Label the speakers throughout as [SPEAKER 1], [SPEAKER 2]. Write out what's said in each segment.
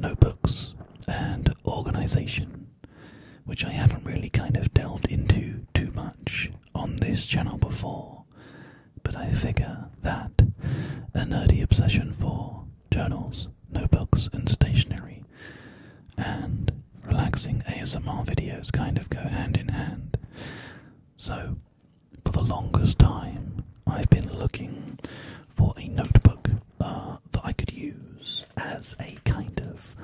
[SPEAKER 1] notebooks and organization, which I haven't really kind of delved into too much on this channel before, but I figure that a nerdy obsession for journals, notebooks and stationery and relaxing ASMR videos kind of go hand in hand. So, for the longest time, I've been looking for a notebook that I could use as a kind of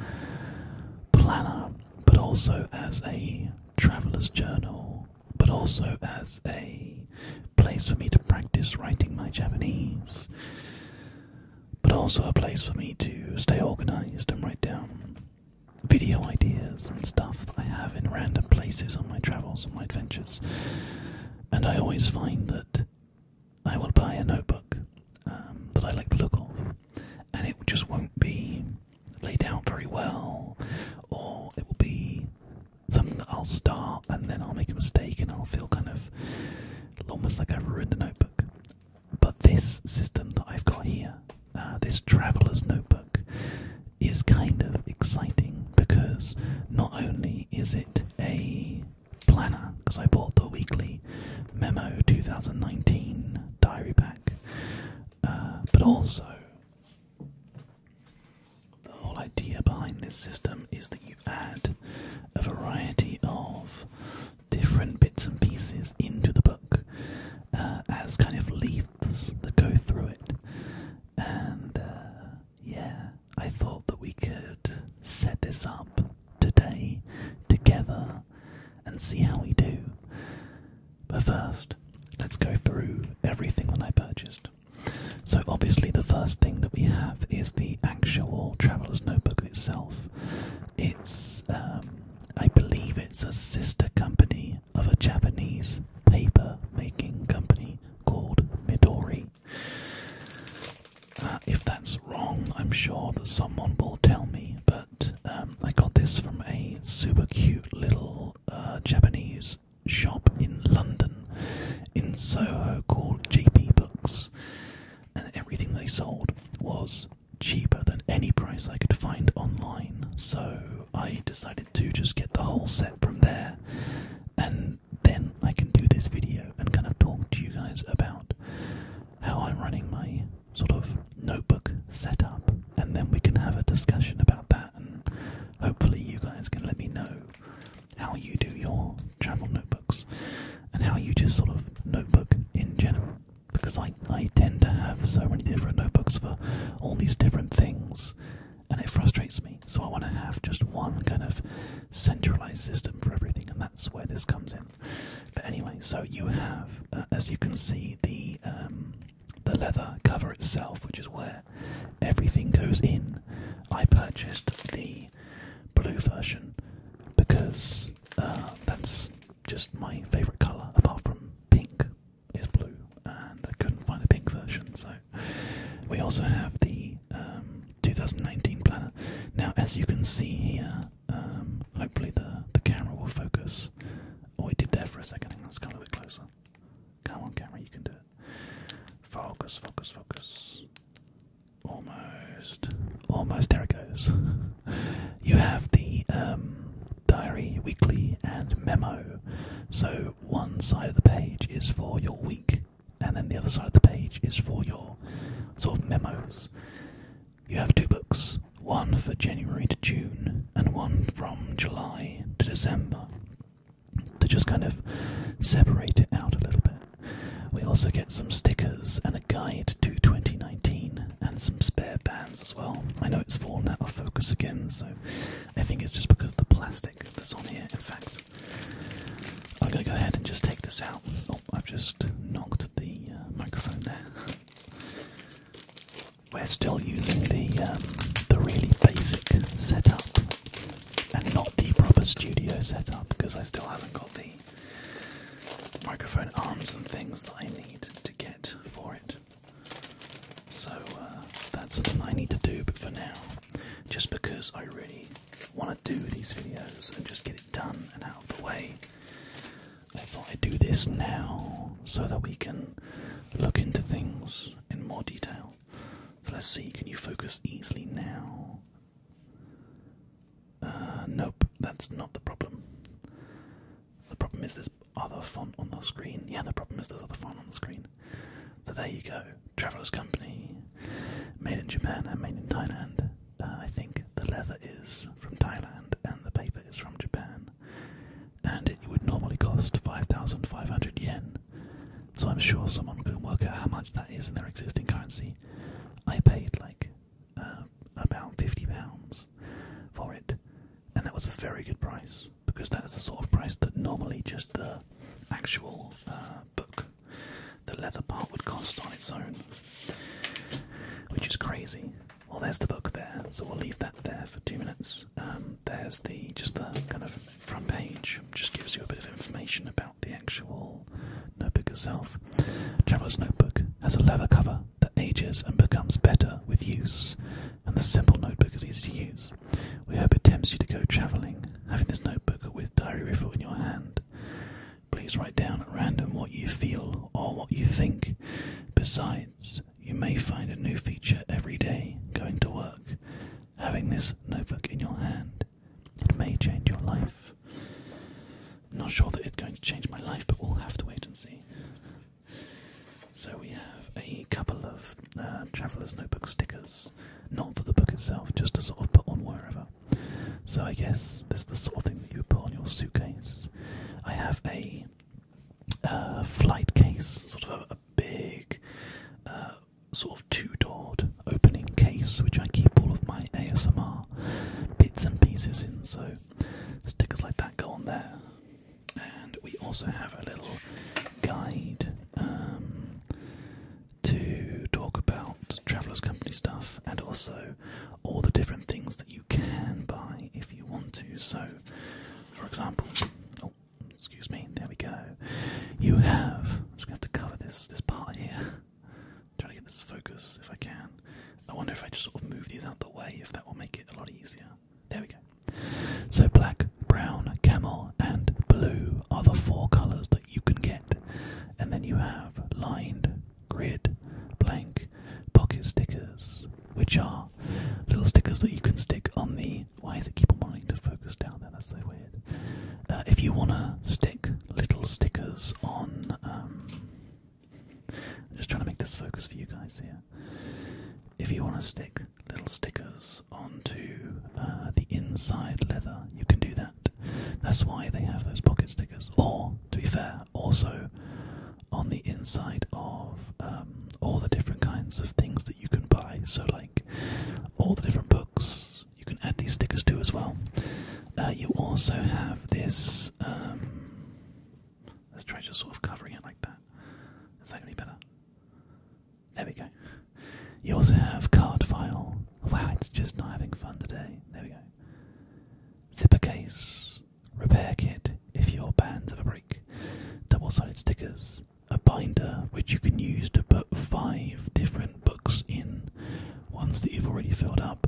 [SPEAKER 1] planner, but also as a traveller's journal, but also as a place for me to practice writing my Japanese, but also a place for me to stay organised and write down video ideas and stuff that I have in random places on my travels and my adventures. And I always find that I will buy a notebook that I like the look of, and it just won't be laid out very well, or it will be something that I'll start and then I'll make a mistake and I'll feel kind of almost like I've ruined the notebook. But this system that I've got here, this traveller's notebook, is kind of exciting because not only is it a planner, because I bought the weekly Memo 2019 diary pack, but also the whole idea behind this system is that you add a variety of different bits and pieces into the book as kind of leaves that go through it. And yeah, I thought that we could set this up today together and see how we do. But first, let's go through everything that I purchased. So obviously the first thing that we have is the actual traveller's notebook itself. It's, I believe it's a sister company of a Japanese paper making company called Midori. If that's wrong, I'm sure that someone will tell me, but I got this from a super cute little Japanese shop in London, in Soho, called JP Books, and everything they sold was cheaper than any price I could find online, so I decided to just get the whole set from there, and then I can do this video and kind of talk to you guys about how I'm running my sort of notebook setup, and then we can have a discussion about that, and hopefully you guys can let me know how you do your travel notebooks and how you just sort of notebook in general, because I tend to have so many different notebooks for all these different things and it frustrates me, so I want to have just one kind of centralized system for everything, and that's where this comes in. But anyway, so you have, as you can see, the leather cover itself, which is where everything goes in. I purchased the blue version because that's just my favourite colour, apart from pink is blue, and I couldn't find a pink version. So we also have the 2019 planner. Now, as you can see here, hopefully the camera will focus. Oh, it did there for a second. Hang on, let's go a little bit closer. Come on, camera, you can do it. Focus, focus, focus. Almost, there it goes. You have the diary, weekly, and memo. So one side of the page is for your week, and then the other side of the page is for your sort of memos. You have two books, one for January to June, and one from July to December, to just kind of separate it out a little bit. We also get some stickers and a guide to 2019 and some spare bands as well. I know it's fallen out of focus again, so I think it's just because of the plastic that's on here. In fact, I'm going to go ahead and just take this out. Oh, I've just knocked the microphone there. We're still using the really basic setup and not the proper studio setup, because I still haven't got the microphone arms and things that I need to get for it. So that's something I need to do, but for now, just because I really want to do these videos and just get it done and out of the way, I thought I'd do this now so that we can look into things in more detail. So let's see, can you focus easily now? Nope, that's not the problem. The problem is this other font on the screen. Yeah, the problem is there's other font on the screen. So there you go. Traveller's Company, made in Japan and made in Thailand. I think the leather is from Thailand and the paper is from Japan. And it would normally cost 5,500 yen. So I'm sure someone can work out how much that is in their existing currency. I paid like about £50 for it. And that was a very good price, because that is the sort of price that normally just the actual book, the leather part, would cost on its own, which is crazy. Well, there's the book there, so we'll leave that there for 2 minutes. There's just the kind of front page, just gives you a bit of information about the actual notebook itself. Traveller's Notebook has a leather cover that ages and becomes better with use, and the simple notebook is easy to use. We hope it tempts you to go travelling, having this notebook with diary refill in your hand. Please write down at random what you feel or what you think. Besides, you may find a new feature every day going to work. Having this notebook in your hand, it may change your life. Not sure that it's going to change my life, but we'll have to wait and see. So we have a couple of Traveller's Notebook stickers, not for the book itself, just to sort of put on wherever. So I guess this is the sort of thing that you would put on your suitcase. I have a flight case, sort of a big, sort of two-doored opening case, which I keep all of my ASMR bits and pieces in, so stickers like that go on there. And we also have a little guide to talk about Traveller's Company stuff, and also all the different things that you can buy if you want to. So, for example, excuse me, there we go. You have, I'm just going to have to cover this part here. Try to get this focus if I can. I wonder if I just sort of move these out the way, if that will make it a lot easier. There we go. So black, brown, camel, and blue are the 4 colours that you can get. And then you have lined, grid, blank, pocket stickers, which are little stickers that you can stick on the... Why does it keep on wanting to focus down there? That's so weird. If you want to stick little stickers on... I'm just trying to make this focus for you guys here. If you want to stick little stickers onto the inside leather, you can do that. That's why they have those pocket stickers. Or, to be fair, also on the inside of all the different kinds of things that you can buy. So like all the different books, you can add these stickers to as well. You also have this, let's try just sort of covering it like that. Is that any better? There we go. You also have card file. Wow, it's just not having fun today. There we go. Zipper case, repair kit if your bands have a break, double-sided stickers, a binder which you can use to put 5 different books in, ones that you've already filled up,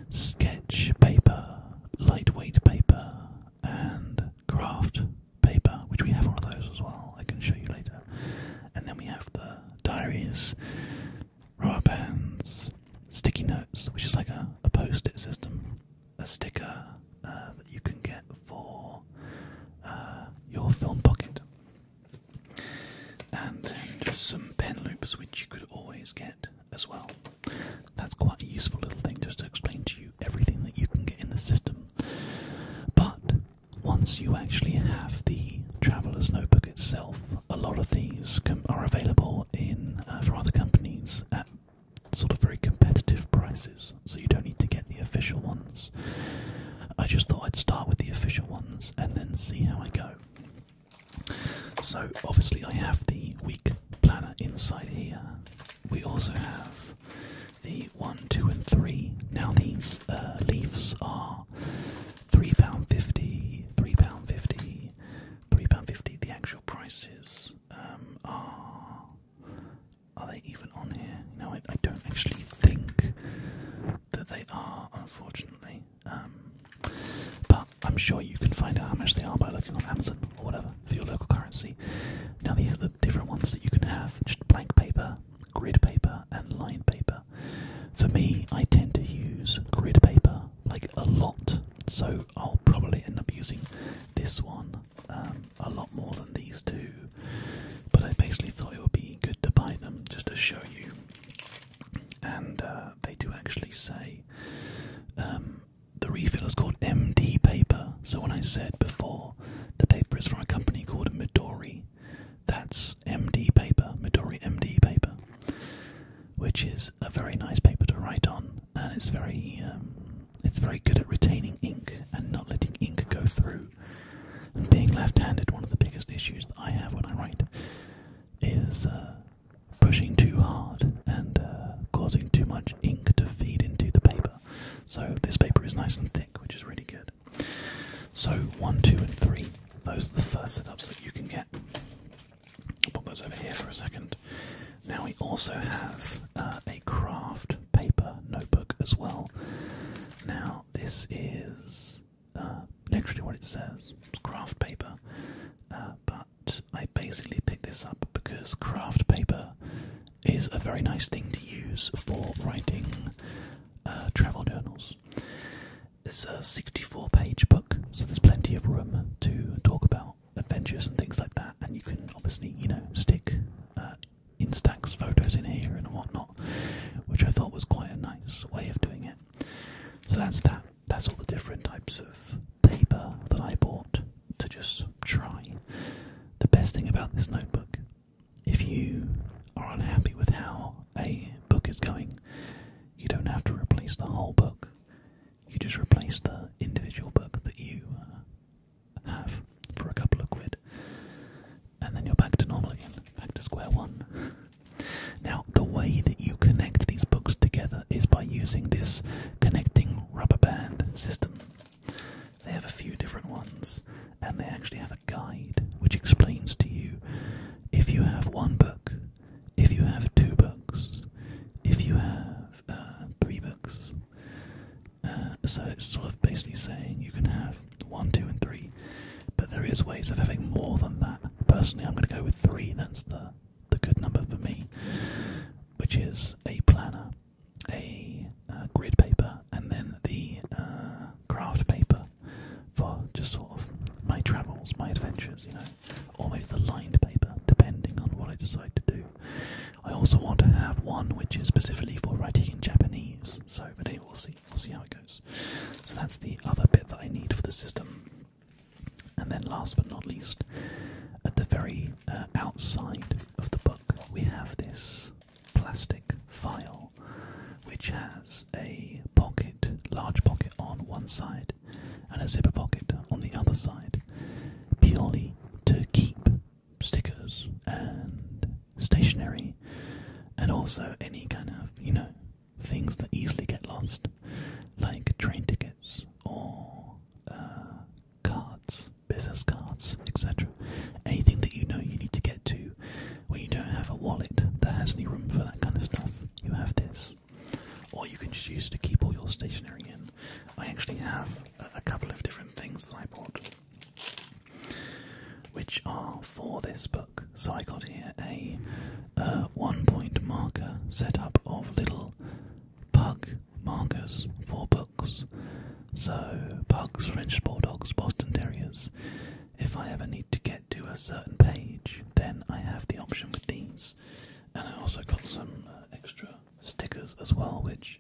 [SPEAKER 1] sketch paper, lightweight paper, and craft paper, which we have one of those as well. I can show you later. And then we have the diaries, rubber bands, sticky notes, which is like a post-it system, a sticker that you can get for your film pocket, and then just some pen loops which you could always get as well. That's quite a useful little thing just to explain to you everything that you can get in the system. But once you actually have the Traveller's Notebook itself, a lot of these are available in from other companies at sort of very competitive prices, so you don't need to get the official ones. I just thought I'd start with the official ones and then see how I go. So obviously I have the week planner inside here. We also have the 1, 2 and 3. Now these leaves are £3.50, £3.50, £3.50. The actual prices are they even on here? No, I don't actually think that they are, unfortunately. But I'm sure you can find out how much they are by looking on Amazon or whatever for your local currency. Now these are the different ones that you can have. Just blank paper, grid paper, and line paper. For me, I tend to use grid paper like a lot, so I'll using this one a lot more than these two, but I basically thought it would be good to buy them just to show you. And they do actually say the refill is called MD paper. So when I said before the paper is from a company called Midori, that's MD paper, Midori MD paper, which is a very nice paper to write on, and it's very good at retaining ink and not letting ink go through. And being left-handed, one of the biggest issues that I have when I write is pushing too hard and causing too much ink to feed into the paper. So this paper is nice and thick, which is really good. So 1, 2, and 3, those are the first setups that you can get. I'll put those over here for a second. Now we also have a craft paper notebook as well. Now this is literally what it says, it's craft paper, but I basically picked this up because craft paper is a very nice thing to use for writing travel journals. It's a 64-page book, so there's plenty of room to talk about adventures and things like that, and you can obviously, stick Instax photos in here and whatnot, which I thought was quite a nice way of doing it. So that's that. That's all the different types of paper that I bought to just try. The best thing about this notebook, if you are unhappy with how a book is going, you don't have to replace the whole book. You just replace the individual book that you have for a couple of quid, and then you're back to normal again, back to square one. Now, the way that you connect these books together is by using this connecting rubber band system. They have a few different ones, and they actually have a guide which explains to you if you have one book, if you have two books, if you have 3 books. So it's sort of basically saying you can have 1, 2, and 3, but there is ways of having more than that. Personally, I'm going to go with 3. That's the good number for me, which is a planner, a grid paper, and then the craft paper for just sort of my travels, my adventures, or maybe the lined paper, depending on what I decide to do. I also want to have one which is specifically for writing in Japanese, but anyway, we'll see how it goes. So that's the other bit that I need for the system. And then last but not least, at the very outside of the book, we have this plastic file which has a pocket, large pocket on one side and a zipper pocket on the other side, purely to keep stickers and stationery and also any kind of, things that easily get lost, like train tickets or cards, business cards, etc. Anything that you need to get to when you don't have a wallet that has any room for that kind of stuff. You have this. Or you can just use it to keep all your stationery in. I actually have a couple of different things that I bought which are for this book. So I got here a 1-point marker setup of little pug markers for books. So pugs, French bulldogs, Boston Terriers. If I ever need to get to a certain page, then I have the option with these. And I also got some extra stickers as well, which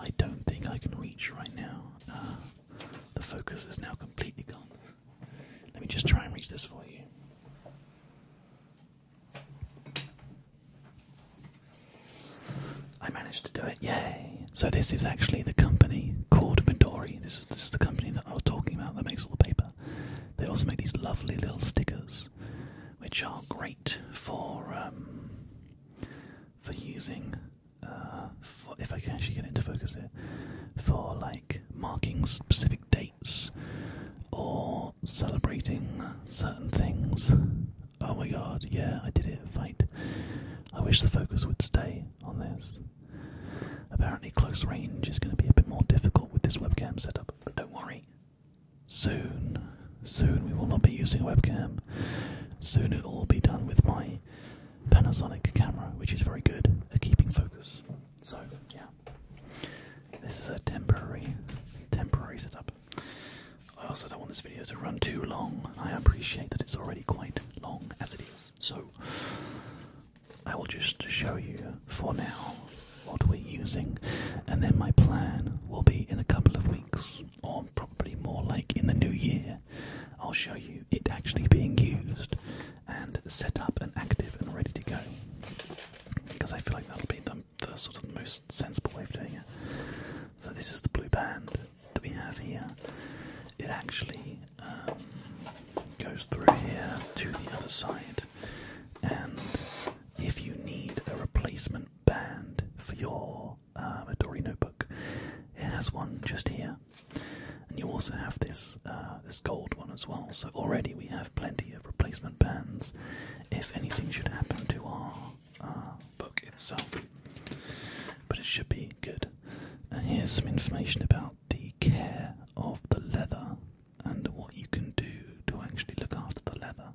[SPEAKER 1] I don't think I can reach right now. The focus is now completely gone. Let me just try and reach this for you. I managed to do it, yay! So this is actually the company called Midori. This is the company that I was talking about that makes all the paper. They also make these lovely little stickers, which are great for using, if I can actually get into focus here, for like marking specific dates or celebrating certain things. Oh my god, yeah, I did it, fight. I wish the focus would stay on this. Apparently close range is going to be a bit more difficult with this webcam setup, but don't worry. Soon we will not be using a webcam. Soon it will all be done with my Panasonic camera, which is very good at keeping focus. So, yeah. This is a temporary setup. because I don't want this video to run too long. I appreciate that it's already quite long as it is. So I will just show you for now what we're using, and then my plan will be in a couple of weeks, or probably more like in the new year, I'll show you it actually being used and set up and active and ready to go, because I feel like that'll be the sort of most sensible way of doing it. So this is the blue band that we have here. It actually goes through here to the other side, and if you need a replacement band for your Midori notebook, it has one just here, and you also have this this gold one as well. So already we have plenty of replacement bands if anything should happen to our book itself, but it should be good. And here's some information about the care of the leather and what you can do to actually look after the leather.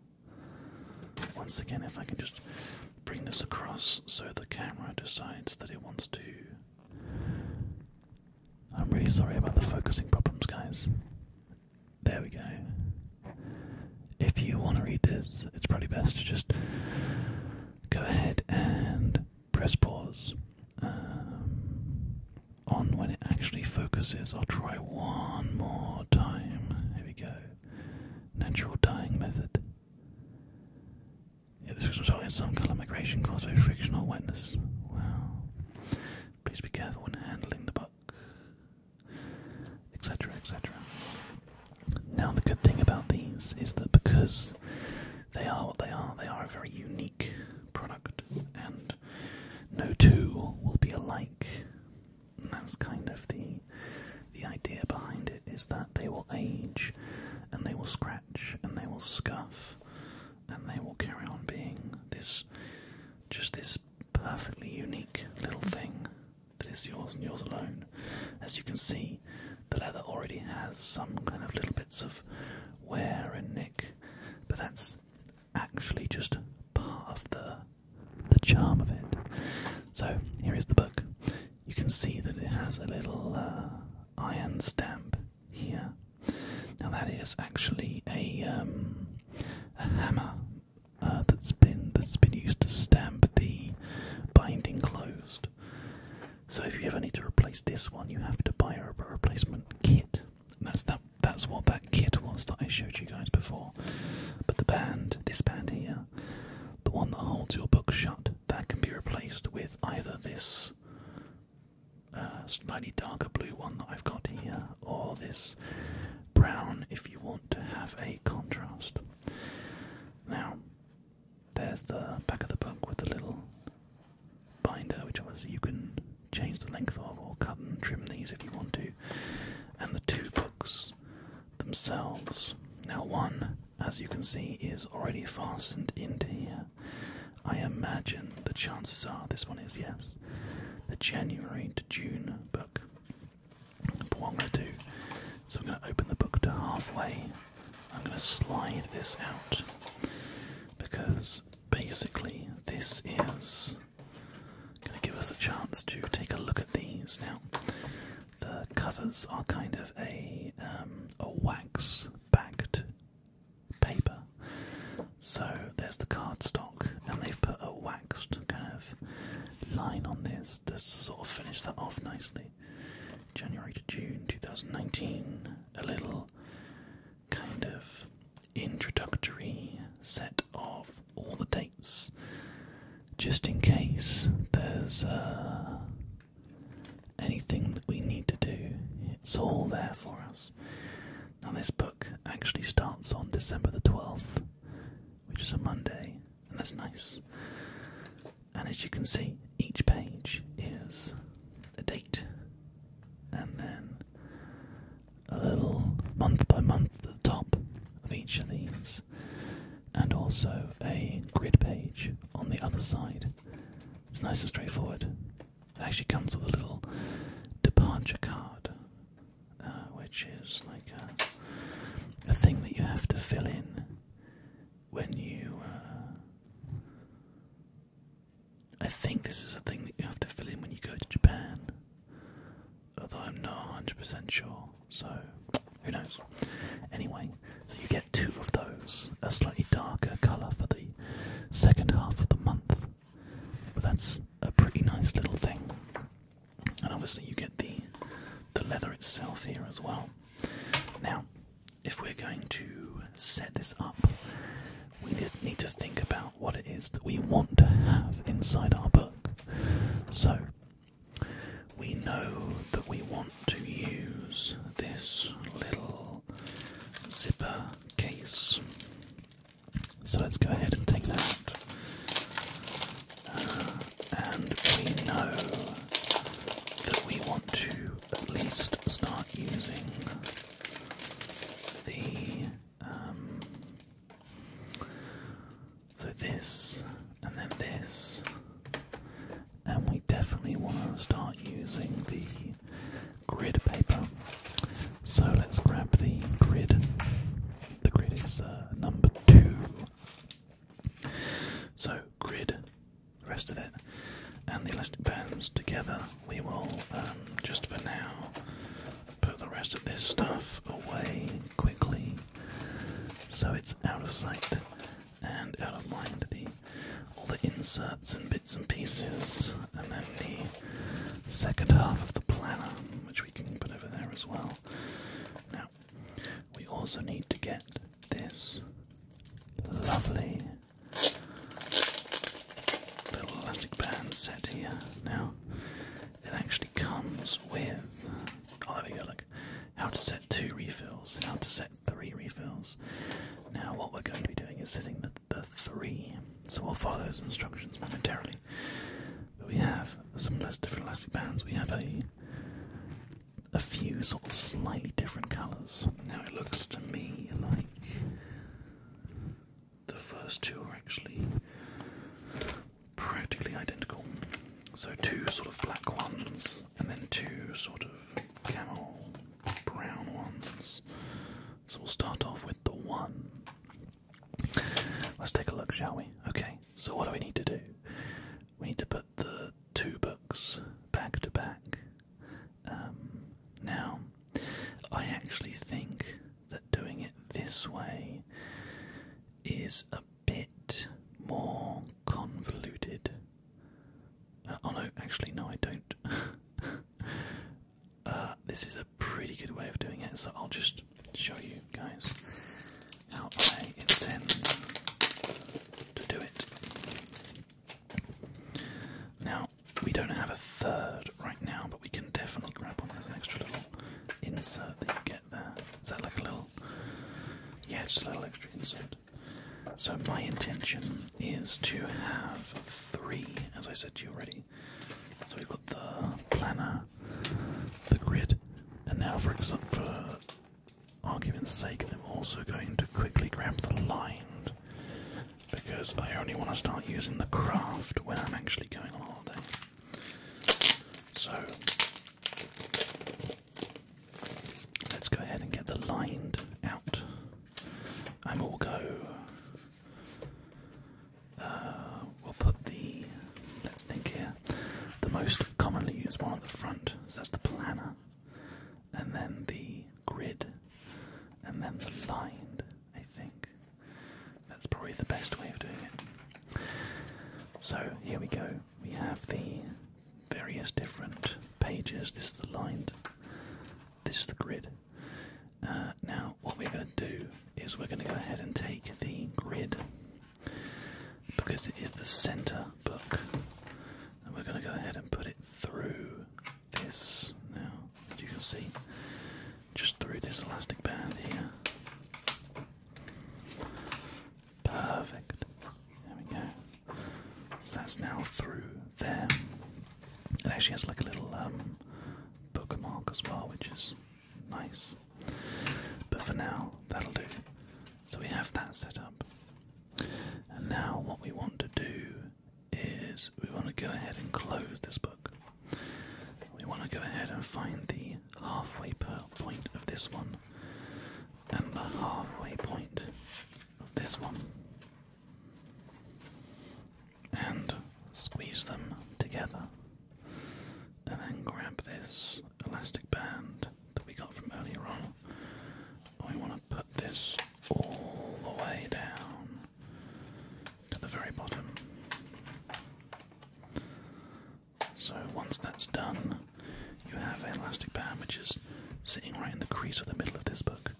[SPEAKER 1] Once again, if I can just bring this across so the camera decides that it wants to... I'm really sorry about the focusing problems, guys. There we go. If you want to read this, it's probably best to just go ahead and press pause on when it actually focuses. I'll try one more time. Here we go. Natural dyeing method. Yeah, this results in some colour migration caused by friction or wetness. Wow. Please be careful when handling the book, etc., etc. Now, the good thing about these is that because they are what they are a very unique product, and no two will be alike. And that's kind of the idea behind it, is that they will age, and they will scratch, and they will scuff, and they will carry on being this perfectly unique little thing that is yours and yours alone. As you can see, the leather already has some kind of little bits of wear and nick, but that's actually just part of the charm of it. So here is the book. You can see that it has a little iron stamp here. Now that is actually a hammer that's been used to stamp the binding closed. So if you ever need to replace this one, you have to buy a replacement kit. And that's what that kit was that I showed you guys before. But the band, this band here, the one that holds your book shut, that can be replaced with either this slightly darker blue one that I've got here, or this brown if you want to have a contrast. Now, there's the back of the book with the little binder, which obviously you can change the length of or cut and trim these if you want to, and the two books themselves. Now, one, as you can see, is already fastened into here. I imagine the chances are this one is, yes, the January to June book. But what I'm going to do is I'm going to open the book to halfway. I'm going to slide this out, because basically this is going to give us a chance to take a look at these. Now, the covers are kind of a wax-backed paper. So there's the cardstock, and they've put a waxed kind of line on this to sort of finish that off nicely. January to June 2019, a little kind of introductory set of all the dates, just in case there's anything that we need to do. It's all there for us. Now, this book actually starts on December the 12th, which is a Monday, and that's nice. And as you can see, each page is a date, and then a little month by month at the top of each of these, and also a grid page on the other side. It's nice and straightforward. It actually comes with a little departure card, which is like a thing that you have to fill in when you... I think this is a thing that you have to fill in when you go to Japan, although I'm not 100% sure, so who knows. Anyway, so you get two of those, a slightly darker colour for the second half of the month. But that's a pretty nice little thing. And obviously you get the leather itself here as well. Now, if we're going to set this up, we just need to think about what it is that we want to have inside our book. So, we know that we want to use this little zipper case. So let's go ahead and take that out. And we know that we want to at least start using the so this and then this, and we definitely want to start using the grid paper. So let's grab the grid. The grid is number 2. So grid, the rest of it, and the elastic bands together. We will just for now put the rest of this stuff away quickly so it's out of sight and out of mind. All the inserts and bits and pieces, and then the second half of the planner, which we can put over there as well. Now, we also need to get this lovely little elastic band set here. Now, it actually comes with, oh there we go, look, how to set 2 refills, how to set 3 refills. Now what we're going to be doing is setting the 3, so we'll follow those instructions momentarily. But we have some different elastic bands. We have a few sort of slightly different colours. Now it looks to me like the first 2 are actually practically identical. So 2 sort of black ones, and then 2 sort of camel brown ones. So we'll start off with the 1. Let's take a look, shall we? Okay, so what do we need to do? We need to put the 2 books back to back. Now, I actually think that doing it this way is a bit more convoluted. Oh no, actually no, I don't. This is a pretty good way of doing it, so I'll just show you guys how I intend to do it. Now, we don't have a third right now, but we can definitely grab one. There's an extra little insert that you get there. Is that like a little... yeah, it's a little extra insert. So my intention is to have 3, as I said to you already. So we've got the planner, the grid, and now for argument's sake, I'm also going to quickly grab the lined, because I only want to start using the craft when I'm actually going on holiday. So let's go ahead and get the lined out, and we'll go. We'll put the, let's think here, the most commonly used one at the front, so that's the planner, and then the grid, and then the lined, I think. That's probably the best way of doing it. So here we go, we have the various different pages. This is the lined, this is the grid. Now what we're going to do is we're going to go ahead and take the grid, because it is the center book, and we're going to go ahead and put it through this. Now, as you can see, just through this elastic band here. Perfect. There we go. So that's now through there. It actually has like a little bookmark as well, which is nice. But for now, that'll do. So we have that set up. And now what we want to do is we want to go ahead and close this book. We want to go ahead and find the halfway point of this one and the halfway point of this one, and squeeze them together, and then grab this elastic band that we got from earlier on, and we want to put which is sitting right in the crease of the middle of this book.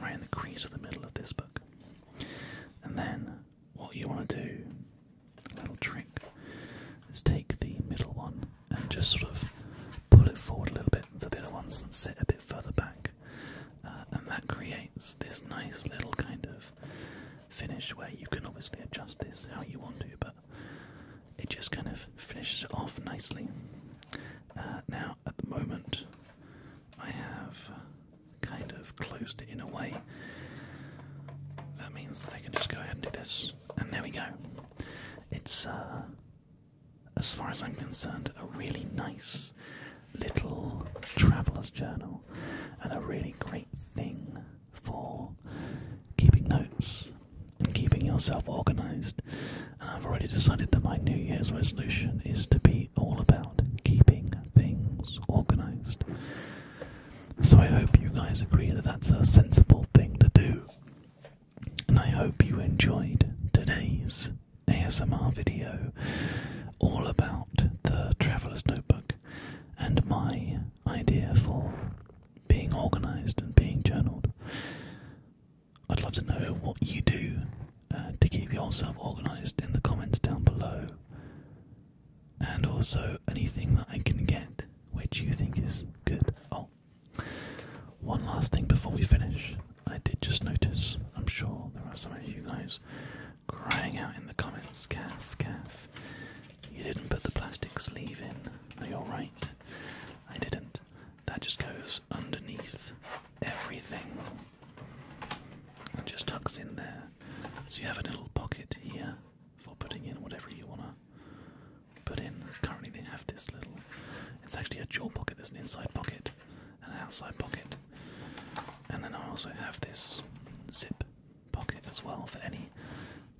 [SPEAKER 1] Right in the crease of the middle of this book. And then what you want to do, a little trick, is take the middle one and just sort of pull it forward a little bit so the other ones sit a bit further back. And that creates this nice little kind of finish where you can obviously adjust this how you want to, but it just kind of finishes it off nicely. Now, at the moment, I have kind of closed it in a way that means that I can just go ahead and do this, and there we go. It's, as far as I'm concerned, a really nice little traveller's journal, and a really great thing for keeping notes and keeping yourself organised. And I've already decided that my New Year's resolution is to be all about keeping things organised. So I hope you guys agree that that's a sensible thing to do. And I hope you enjoyed today's ASMR video all about the Traveller's Notebook and my idea for being organised and being journaled. I'd love to know what you do to keep yourself organised in the comments down below, and also anything that I can get which you think is good. Oh, one last thing before we finish. I did just notice, I'm sure there are some of you guys crying out in the comments, Calf, you didn't put the plastic sleeve in. No, you're right, I didn't. That just goes underneath everything and just tucks in there. So you have a little pocket here for putting in whatever you want to put in. Currently they have this little, it's actually a jaw pocket. There's an inside pocket and an outside pocket. And then I also have this zip pocket as well for any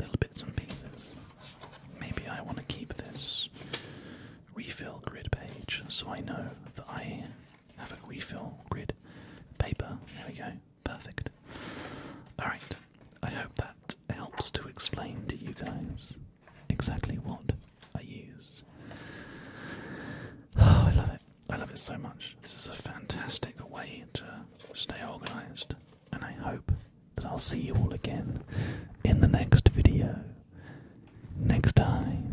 [SPEAKER 1] little bits and pieces. Maybe I want to keep this refill grid page so I know that I have a refill grid paper. There we go. Perfect. Alright, I hope that helps to explain to you guys exactly what I use. Oh, I love it. I love it so much. This is a fantastic way to stay organised, and I hope that I'll see you all again in the next video next time.